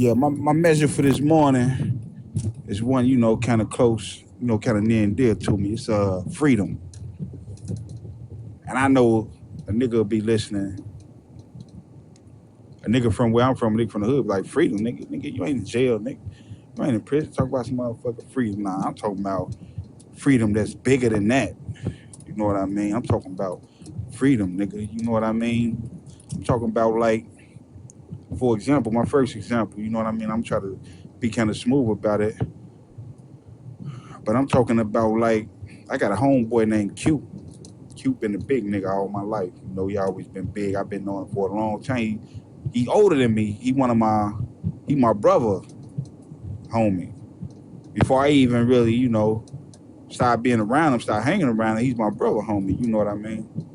Yeah, my measure for this morning is one, kind of close, kind of near and dear to me. It's freedom. And I know a nigga will be listening. A nigga from where I'm from, a nigga from the hood, like freedom, nigga, you ain't in jail, nigga. You ain't in prison. Talk about some motherfucking freedom. Nah, I'm talking about freedom that's bigger than that. You know what I mean? I'm talking about freedom, nigga. You know what I mean? I'm talking about like, for example, my first example, you know what I mean? I'm trying to be kind of smooth about it. But I'm talking about like, I got a homeboy named Q. Q been a big nigga all my life. You know, he always been big. I've been knowing him for a long time. He older than me. He my brother, homie. Before I even really, start being around him, start hanging around him, he's my brother, homie. You know what I mean?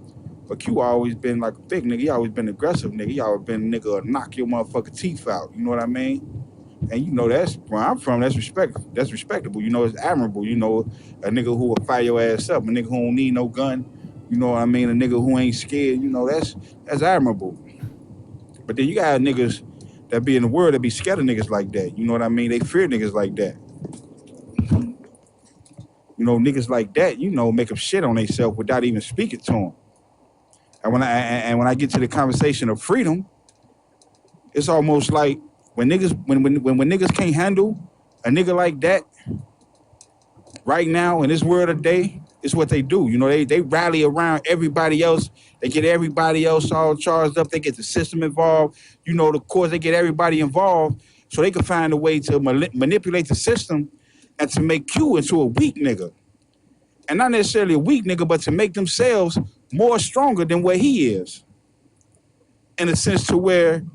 But Q always been like a big nigga. He always been aggressive nigga. He always been a nigga knock your motherfucking teeth out. You know what I mean? And that's where I'm from. That's respectable. It's admirable. A nigga who will fire your ass up. A nigga who don't need no gun. You know what I mean? A nigga who ain't scared. That's admirable. But then you got niggas that be in the world that be scared of niggas like that. You know what I mean? They fear niggas like that. Niggas like that, make them shit on themselves without even speaking to them. And when I get to the conversation of freedom, it's almost like when niggas can't handle a nigga like that right now in this world today, it's what they do. They rally around everybody else. They get everybody else all charged up. They get the system involved. Of course, they get everybody involved so they can find a way to manipulate the system and to make Q into a weak nigga. And not necessarily a weak nigga, but to make themselves more stronger than what he is. In a sense to where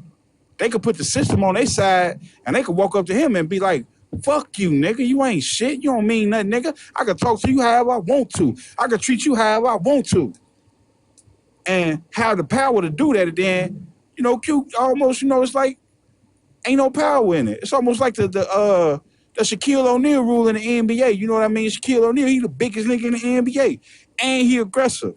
they could put the system on their side and they could walk up to him and be like, fuck you, nigga. You ain't shit. You don't mean nothing, nigga. I could talk to you however I want to. I could treat you however I want to. And have the power to do that, and then, Q almost, it's like ain't no power in it. It's almost like the Shaquille O'Neal rule in the NBA. You know what I mean? Shaquille O'Neal, he the biggest nigga in the NBA. And he aggressive.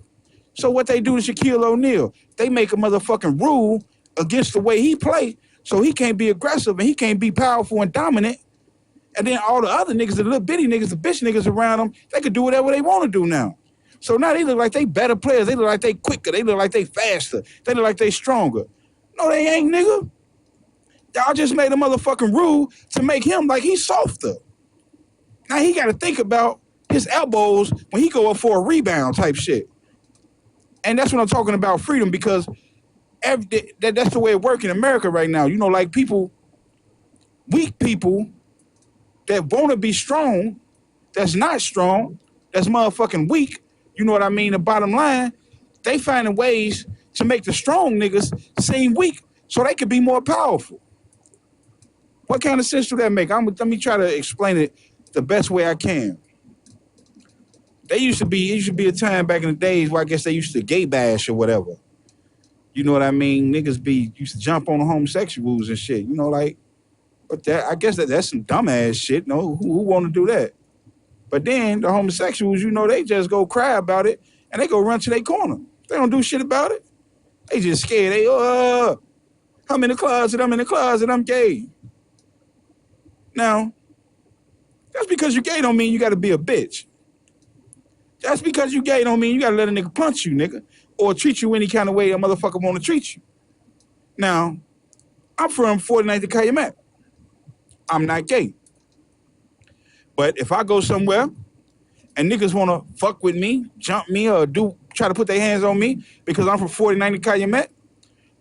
So what they do to Shaquille O'Neal, they make a motherfucking rule against the way he play, so he can't be aggressive and he can't be powerful and dominant. And then all the other niggas, the little bitty niggas, the bitch niggas around them, they could do whatever they want to do now. So now they look like they better players. They look like they quicker. They look like they faster. They look like they stronger. No, they ain't, nigga. Y'all just made a motherfucking rule to make him like he's softer. Now he got to think about his elbows when he go up for a rebound type shit. And that's what I'm talking about freedom, because that's the way it works in America right now. Like weak people that want to be strong, that's not strong, that's motherfucking weak. You know what I mean? The bottom line, they finding ways to make the strong niggas seem weak so they could be more powerful. What kind of sense do that make? Let me try to explain it the best way I can. It used to be a time back in the days where I guess they used to gay bash or whatever. You know what I mean? Niggas used to jump on the homosexuals and shit. But that, I guess that's some dumbass shit. Who want to do that? But then the homosexuals, they just go cry about it and they go run to their corner. They don't do shit about it. They just scared. I'm in the closet, I'm gay. Now, just because you're gay don't mean you got to be a bitch. Just because you gay don't mean you got to let a nigga punch you, nigga, or treat you any kind of way a motherfucker want to treat you. Now, I'm from 49th Calumet. I'm not gay. But if I go somewhere and niggas want to fuck with me, jump me, or try to put their hands on me because I'm from 49th Calumet,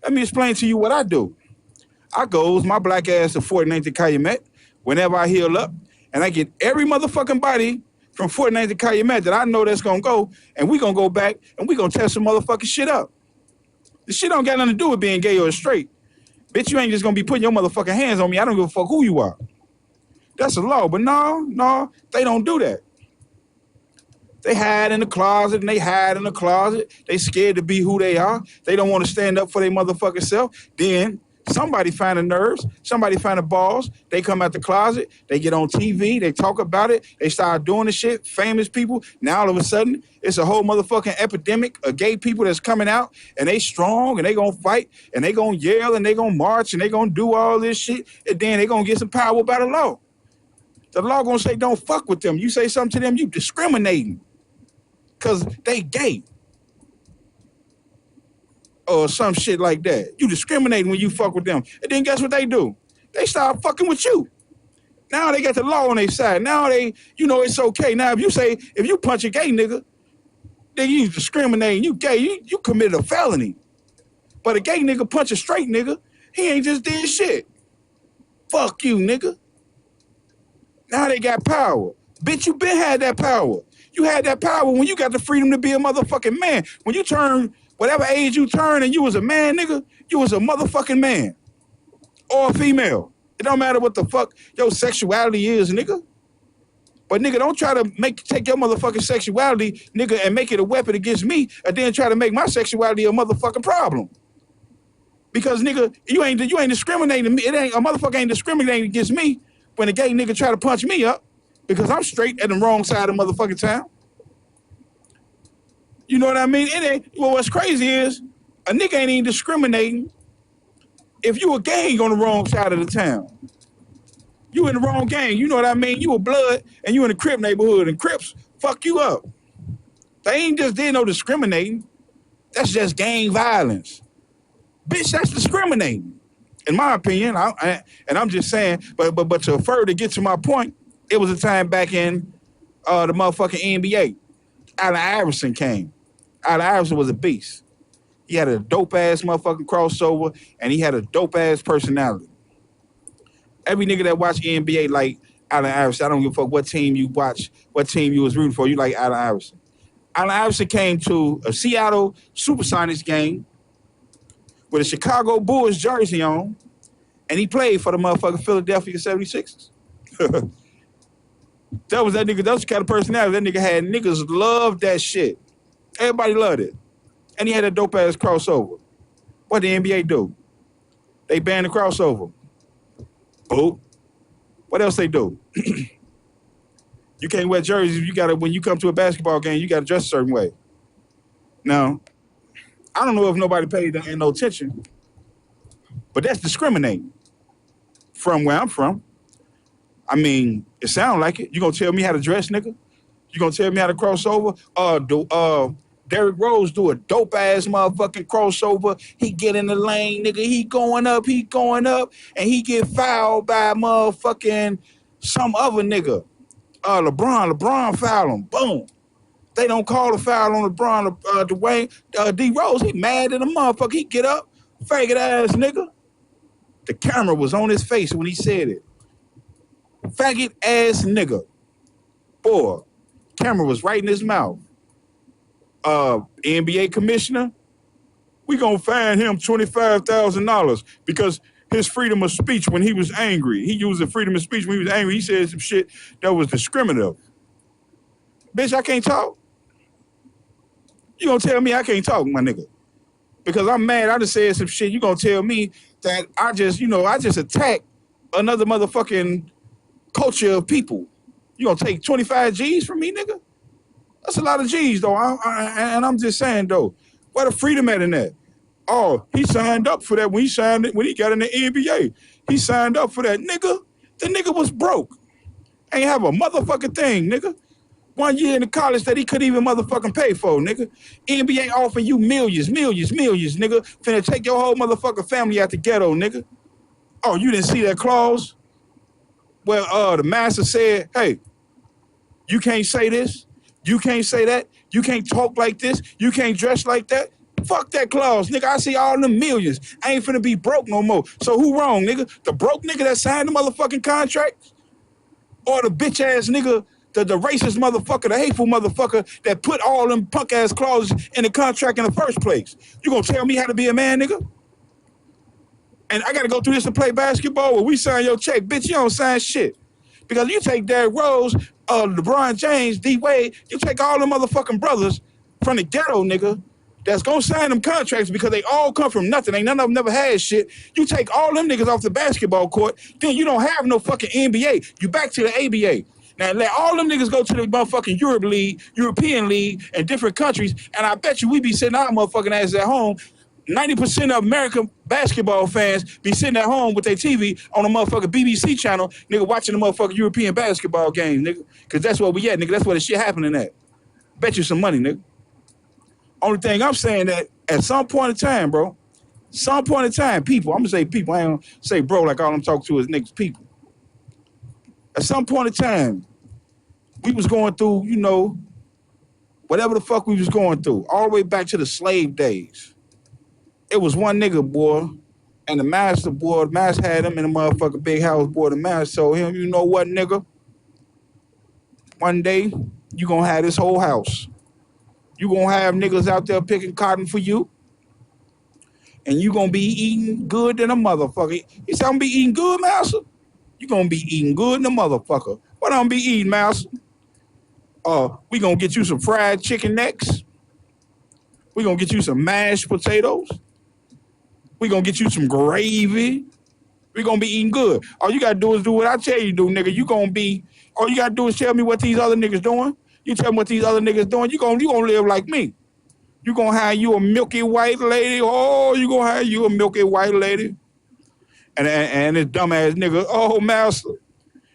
let me explain to you what I do. I goes my black ass to 49th Calumet whenever I heal up, and I get every motherfucking body from 49th Calumet that I know that's going to go, and we going to go back, and we going to test some motherfucking shit up. This shit don't got nothing to do with being gay or straight. Bitch, you ain't just going to be putting your motherfucking hands on me. I don't give a fuck who you are. That's a law, but no, they don't do that. They hide in the closet, and they hide in the closet. They scared to be who they are. They don't want to stand up for their motherfucking self. Then Somebody find the nerves. Somebody find the balls. They come out the closet. They get on TV. They talk about it. They start doing the shit. Famous people. Now all of a sudden, it's a whole motherfucking epidemic of gay people that's coming out, and they strong, and they gonna fight, and they gonna yell, and they gonna march, and they gonna do all this shit, and then they gonna get some power by the law. The law gonna say don't fuck with them. You say something to them, you discriminating, cause they gay. Or some shit like that. You discriminating when you fuck with them. And then guess what they do? They start fucking with you. Now they got the law on their side. Now they, it's okay. Now if you punch a gay nigga, then you discriminating, you gay, you committed a felony. But a gay nigga punch a straight nigga, he ain't just did shit. Fuck you, nigga. Now they got power. Bitch, you been had that power. You had that power when you got the freedom to be a motherfucking man. When you turn whatever age you turn and you was a man, nigga, you was a motherfucking man. Or a female. It don't matter what the fuck your sexuality is, nigga. But nigga, don't try to take your motherfucking sexuality, nigga, and make it a weapon against me, and then try to make my sexuality a motherfucking problem. Because nigga, you ain't discriminating me. A motherfucker ain't discriminating against me when a gay nigga try to punch me up because I'm straight at the wrong side of the motherfucking town. You know what I mean? What's crazy is a nigga ain't even discriminating if you a gang on the wrong side of the town. You in the wrong gang, you know what I mean? You a blood and you in the Crip neighborhood and Crips fuck you up. They ain't just did no discriminating. That's just gang violence. Bitch, that's discriminating. In my opinion, and I'm just saying, but to further get to my point, it was a time back in the motherfucking NBA. Allen Iverson came. Allen Iverson was a beast. He had a dope-ass motherfucking crossover, and he had a dope-ass personality. Every nigga that watch NBA like Allen Iverson. I don't give a fuck what team you watch, what team you was rooting for. You like Allen Iverson. Allen Iverson came to a Seattle Supersonics game with a Chicago Bulls jersey on, and he played for the motherfucking Philadelphia 76ers. That was the kind of personality that nigga had. Niggas loved that shit. Everybody loved it. And he had a dope-ass crossover. What did the NBA do? They banned the crossover. Oh. What else they do? You can't wear jerseys. When you come to a basketball game, you got to dress a certain way. Now, I don't know if nobody paid no attention, but that's discriminating from where I'm from. I mean, it sounds like it. You gonna tell me how to dress, nigga? You gonna tell me how to cross over? Derrick Rose do a dope-ass motherfucking crossover. He get in the lane, nigga. He going up, and he get fouled by motherfucking some other nigga. LeBron foul him. Boom. They don't call a foul on LeBron, Dwayne. D Rose, he mad at the motherfucker. He get up, faggot ass nigga. The camera was on his face when he said it. Faggot ass nigga. Boy, camera was right in his mouth. NBA commissioner, we gonna fine him $25,000 because his freedom of speech when he was angry. He used the freedom of speech when he was angry. He said some shit that was discriminative. Bitch, I can't talk. You gonna tell me I can't talk, my nigga? Because I'm mad. I just said some shit. You gonna tell me that I just attacked another motherfucking culture of people. You gonna take 25 G's from me, nigga? That's a lot of G's, though. And I'm just saying, though, where the freedom at in that? Oh, he signed up for that when he got in the NBA. He signed up for that. Nigga, the nigga was broke. Ain't have a motherfucking thing, nigga. 1 year in the college that he couldn't even motherfucking pay for, nigga. NBA offering you millions, nigga. Finna take your whole motherfucking family out the ghetto, nigga. Oh, you didn't see that clause? Well, the master said, hey, you can't say this. You can't say that. You can't talk like this. You can't dress like that. Fuck that clause, nigga. I see all them millions. I ain't finna be broke no more. So who wrong, nigga? The broke nigga that signed the motherfucking contract? Or the bitch ass nigga, the racist motherfucker, the hateful motherfucker that put all them punk ass clauses in the contract in the first place? You gonna tell me how to be a man, nigga? And I gotta go through this to play basketball where we sign your check. Bitch, you don't sign shit. Because you take Derrick Rose, LeBron James, D Wade, you take all the motherfucking brothers from the ghetto, nigga. that's gonna sign them contracts because they all come from nothing. Ain't none of them never had shit. You take all them niggas off the basketball court, then you don't have no fucking NBA. You back to the ABA. Now let all them niggas go to the motherfucking European League, and different countries, and I bet you we be sitting our motherfucking asses at home. 90% of American basketball fans be sitting at home with their TV on a motherfucking BBC channel, nigga, watching the motherfucking European basketball game, nigga. Cause that's where we at, nigga. That's where the shit happening at. Bet you some money, nigga. Only thing I'm saying that at some point in time, bro, some point in time, people, I'm gonna say people, I ain't gonna say bro like all I'm talking to is niggas, people. At some point in time, we was going through, you know, whatever the fuck we was going through, all the way back to the slave days. It was one nigga, boy, and the master, boy, the master had him in a motherfucking big house, boy. The master told him, you know what, nigga? One day, you gonna have this whole house. You gonna have niggas out there picking cotton for you, and you gonna be eating good than a motherfucker. He said, I'm gonna be eating good, master? You gonna be eating good than a motherfucker. What I'm gonna be eating, master? We gonna get you some fried chicken necks. We gonna get you some mashed potatoes. We gonna get you some gravy. We gonna be eating good. All you gotta do is do what I tell you to do, nigga. All you gotta do is tell me what these other niggas doing. You tell me what these other niggas doing, you gonna live like me. You gonna have you a milky white lady. Oh, you gonna have you a milky white lady. And this dumbass nigga, oh, master,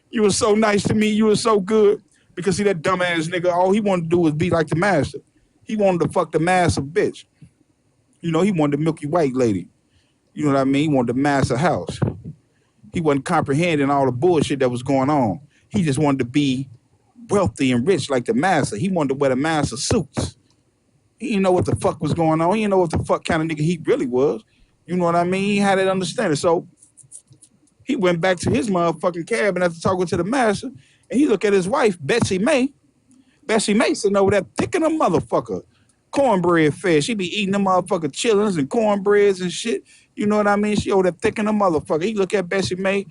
you were so nice to me. You were so good. Because see, that dumbass nigga, all he wanted to do was be like the master. He wanted to fuck the master bitch. You know, he wanted the milky white lady. You know what I mean? He wanted the master house. He wasn't comprehending all the bullshit that was going on. He just wanted to be wealthy and rich like the master. He wanted to wear the master suits. He didn't know what the fuck was going on. He didn't know what the fuck kind of nigga he really was. You know what I mean? He had that understanding. So he went back to his motherfucking cabin after talking to the master, and he looked at his wife, Betsy May. Betsy May sitting over there picking a motherfucker. Cornbread fed. She be eating them motherfucking chillings and cornbreads and shit. You know what I mean? She over there thicking a motherfucker. He look at Bessie May,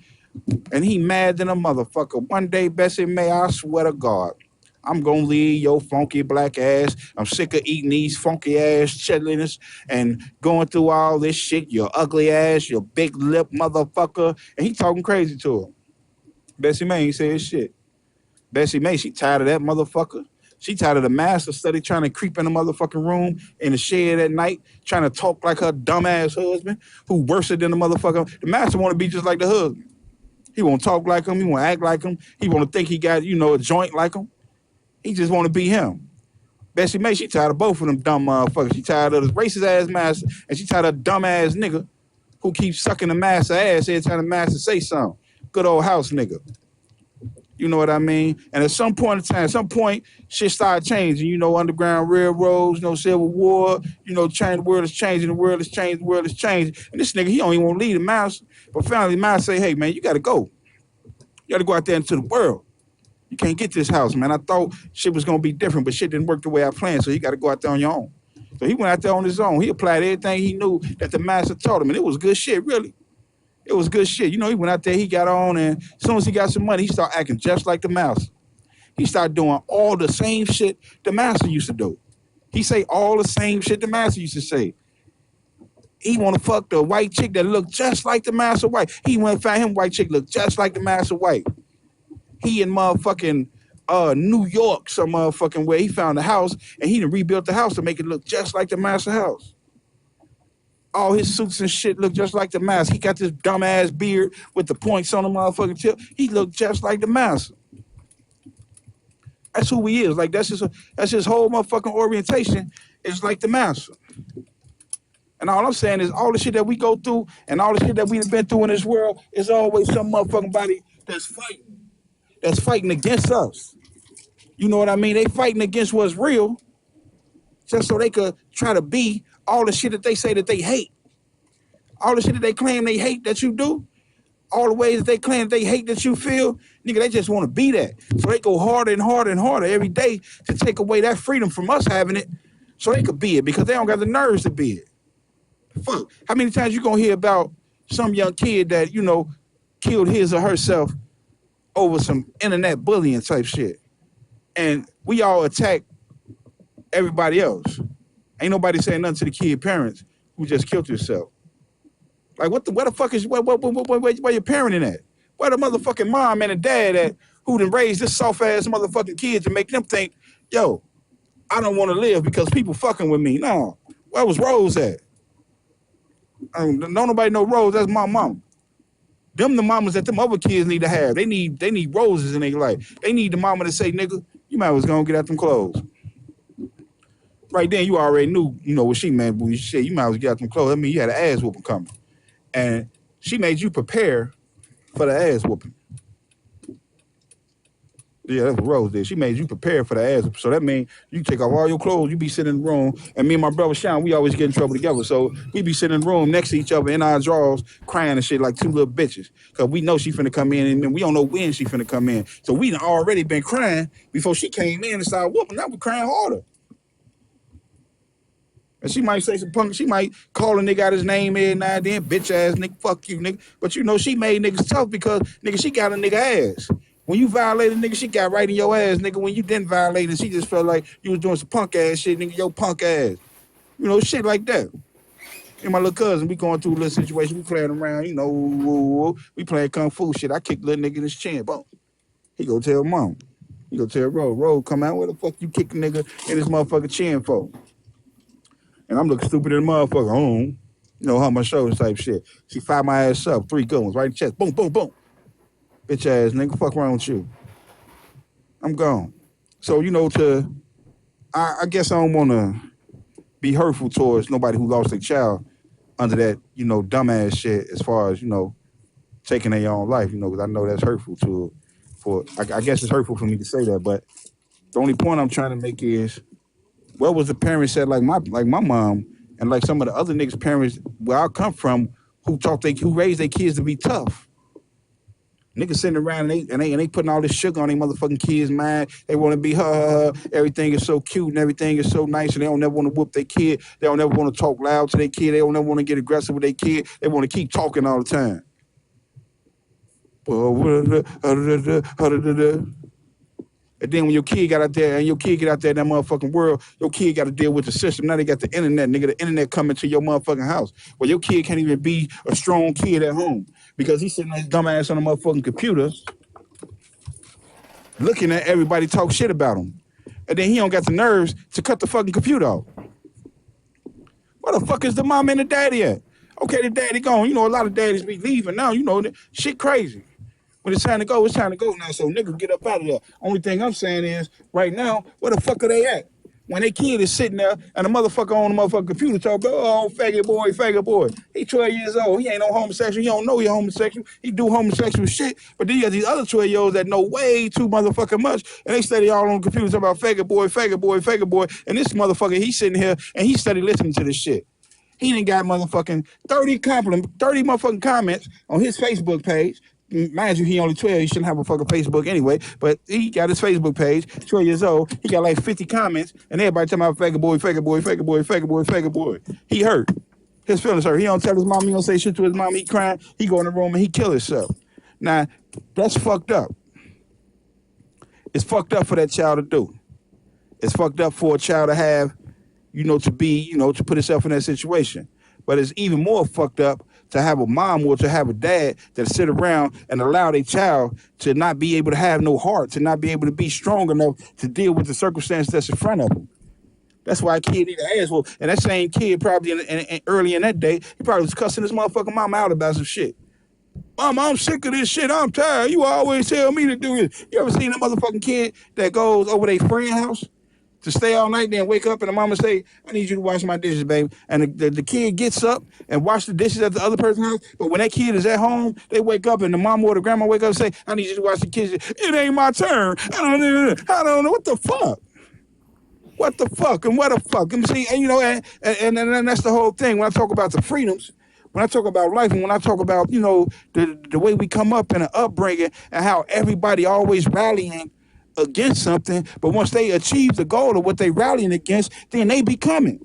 and he mad than a motherfucker. One day, Bessie May, I swear to God, I'm gonna leave your funky black ass. I'm sick of eating these funky ass chitlins and going through all this shit. Your ugly ass, your big lip motherfucker. And he talking crazy to her. Bessie May ain't saying shit. Bessie May, she tired of that motherfucker. She tired of the master study trying to creep in the motherfucking room in the shed at night, trying to talk like her dumbass husband, who worse than the motherfucker. The master want to be just like the husband. He won't talk like him. He won't act like him. He want to think he got, you know, a joint like him. He just want to be him. Bessie May, she tired of both of them dumb motherfuckers. She tired of this racist ass master, and she tired of dumb ass nigga who keeps sucking the master ass every time the master say something. Good old house nigga. You know what I mean? And at some point in time, shit started changing. You know, Underground Railroads, you know, Civil War, you know, the world is changing, the world is changing, the world is changing. And this nigga, he don't even want to leave the master. But finally, the master say, hey, man, you got to go. You got to go out there into the world. You can't get this house, man. I thought shit was going to be different, but shit didn't work the way I planned, so you got to go out there on your own. So he went out there on his own. He applied everything he knew that the master taught him, and it was good shit, really. It was good shit. You know, he went out there, he got on, and as soon as he got some money, he started acting just like the master. He started doing all the same shit the master used to do. He say all the same shit the master used to say. He want to fuck the white chick that looked just like the master wife. He went and found him white chick looked just like the master wife. He in motherfucking New York, some motherfucking way, he found a house, and he done rebuilt the house to make it look just like the master house. All his suits and shit look just like the master. He got this dumbass beard with the points on the motherfucking tip. He looked just like the master. That's who he is. Like that's his whole motherfucking orientation is like the master. And all I'm saying is all the shit that we go through and all the shit that we've been through in this world is always some motherfucking body that's fighting against us. You know what I mean? They fighting against what's real just so they could try to be all the shit that they say that they hate. All the shit that they claim they hate that you do, all the ways that they claim they hate that you feel, nigga, they just want to be that. So they go harder and harder and harder every day to take away that freedom from us having it so they could be it because they don't got the nerves to be it. Fuck. How many times you gonna hear about some young kid that, you know, killed his or herself over some internet bullying type shit? And we all attack everybody else. Ain't nobody saying nothing to the kid parents who just killed yourself. Like, where the fuck is, where your parenting at? Where the motherfucking mom and the dad at who done raised this soft-ass motherfucking kids to make them think, yo, I don't want to live because people fucking with me. No. Where was Rose at? Don't nobody know Rose. That's my mama. Them the mamas that them other kids need to have. They need roses in their life. They need the mama to say, nigga, you might as well go and get out them clothes. Right then, you already knew, what she meant when you said you might as well get out them clothes. I mean, you had an ass whooping coming. And she made you prepare for the ass whooping. Yeah, that's what Rose did. She made you prepare for the ass whooping. So that means you take off all your clothes, you be sitting in the room, and me and my brother Sean, we always get in trouble together. So we be sitting in the room next to each other in our drawers, crying and shit like two little bitches. Because we know she finna come in, and we don't know when she finna come in. So we done already been crying before she came in and started whooping. Now we crying harder. And she might say some punk, she might call a nigga out his name every now and then, bitch ass nigga, fuck you, nigga. But she made niggas tough because, nigga, she got a nigga ass. When you violated, nigga, she got right in your ass, nigga. When you didn't violate and she just felt like you was doing some punk ass shit, nigga, your punk ass. Shit like that. And my little cousin, we going through a little situation, we playing around, we playing kung fu shit. I kicked little nigga in his chin, boom. He go tell mom. He go tell Ro, come out, where the fuck you kick a nigga in his motherfucking chin for? And I'm looking stupid in the motherfucker. On my shoulders type shit. She fired my ass up, 3 good ones, right in the chest. Boom, boom, boom. Bitch ass nigga, fuck wrong with you? I'm gone. So, I guess I don't want to be hurtful towards nobody who lost their child under that, dumbass shit as far as, taking their own life, because I know that's hurtful I guess it's hurtful for me to say that, but the only point I'm trying to make is, what was the parents said, like my mom and like some of the other niggas' parents where I come from who raised their kids to be tough. Niggas sitting around and they putting all this sugar on their motherfucking kids' mind. They want to be everything is so cute and everything is so nice, and they don't never want to whoop their kid. They don't never want to talk loud to their kid. They don't never want to get aggressive with their kid. They want to keep talking all the time. And then when your kid got out there and your kid get out there in that motherfucking world, your kid got to deal with the system. Now they got the internet, nigga. The internet coming to your motherfucking house. Well, your kid can't even be a strong kid at home because he's sitting his dumb ass on a motherfucking computer looking at everybody talk shit about him. And then he don't got the nerves to cut the fucking computer off. Where the fuck is the mom and the daddy at? Okay, the daddy gone. A lot of daddies be leaving now. Shit crazy. When it's time to go now. So niggas get up out of there. Only thing I'm saying is, right now, where the fuck are they at? When their kid is sitting there and the motherfucker on the motherfucking computer talk, oh, faggot boy. He 12 years old. He ain't no homosexual. He don't know he homosexual. He do homosexual shit. But then you got these other 12-year-olds that know way too motherfucking much. And they study all on the computer talking about faggot boy. And this motherfucker, he's sitting here and he study listening to this shit. He done got motherfucking 30 motherfucking comments on his Facebook page. Mind you, he only 12. He shouldn't have a fucking Facebook anyway. But he got his Facebook page, 12 years old. He got like 50 comments, and everybody talking about faggot boy. He hurt. His feelings hurt. He don't tell his mom. He don't say shit to his mom. He crying. He go in the room and he kill himself. Now, that's fucked up. It's fucked up for that child to do. It's fucked up for a child to have, to put himself in that situation. But it's even more fucked up to have a mom or to have a dad that sit around and allow their child to not be able to have no heart, to not be able to be strong enough to deal with the circumstance that's in front of them. That's why a kid need an ass whoop. And that same kid probably early in that day, he probably was cussing his motherfucking mom out about some shit. Mama, I'm sick of this shit. I'm tired. You always tell me to do this. You ever seen a motherfucking kid that goes over their friend's house to stay all night, then wake up and the mama say, I need you to wash my dishes, baby. And the kid gets up and wash the dishes at the other person's house. But when that kid is at home, they wake up and the mama or the grandma wake up and say, I need you to wash the kitchen. It ain't my turn. I don't know. What the fuck? What the fuck? And what the fuck? And see, and that's the whole thing. When I talk about the freedoms, when I talk about life, and when I talk about, the way we come up in an upbringing and how everybody always rallying against something, but once they achieve the goal of what they rallying against, then they become it.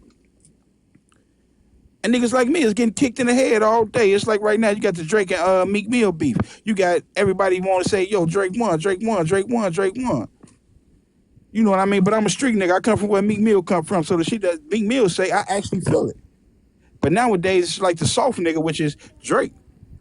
And niggas like me is getting kicked in the head all day. It's like right now you got the Drake and Meek Mill beef. You got everybody want to say, yo, Drake won. You know what I mean? But I'm a street nigga. I come from where Meek Mill come from. So the shit that Meek Mill say, I actually feel it. But nowadays, it's like the soft nigga, which is Drake.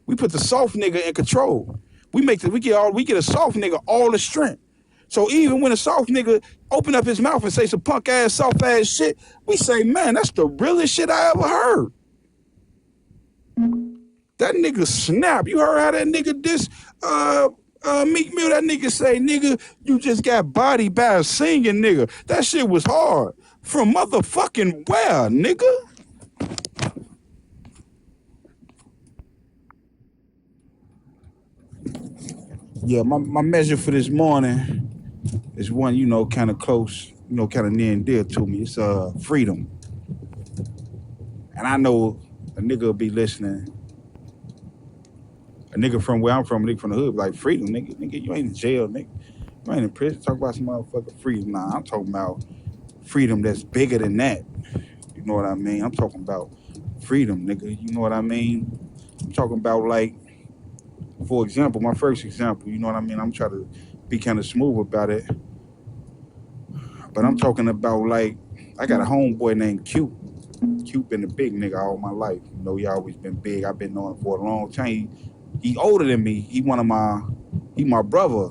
We put the soft nigga in control. We get a soft nigga all the strength. So even when a soft nigga open up his mouth and say some punk ass, soft ass shit, we say, man, that's the realest shit I ever heard. That nigga snap. You heard how that nigga diss Meek Mill? That nigga say, nigga, you just got bodied by a singing nigga. That shit was hard. From motherfucking where, nigga? Yeah, my measure for this morning is one, kind of close, kind of near and dear to me. It's freedom. And I know a nigga will be listening. A nigga from where I'm from, a nigga from the hood, like freedom, nigga, you ain't in jail, nigga. You ain't in prison. Talk about some motherfucking freedom. Nah, I'm talking about freedom that's bigger than that. You know what I mean? I'm talking about freedom, nigga. You know what I mean? I'm talking about, like, for example, my first example, you know what I mean? I'm trying to be kind of smooth about it. But I'm talking about, like, I got a homeboy named Q. Q been a big nigga all my life. You know, he always been big. I've been knowing him for a long time. He older than me. He my brother.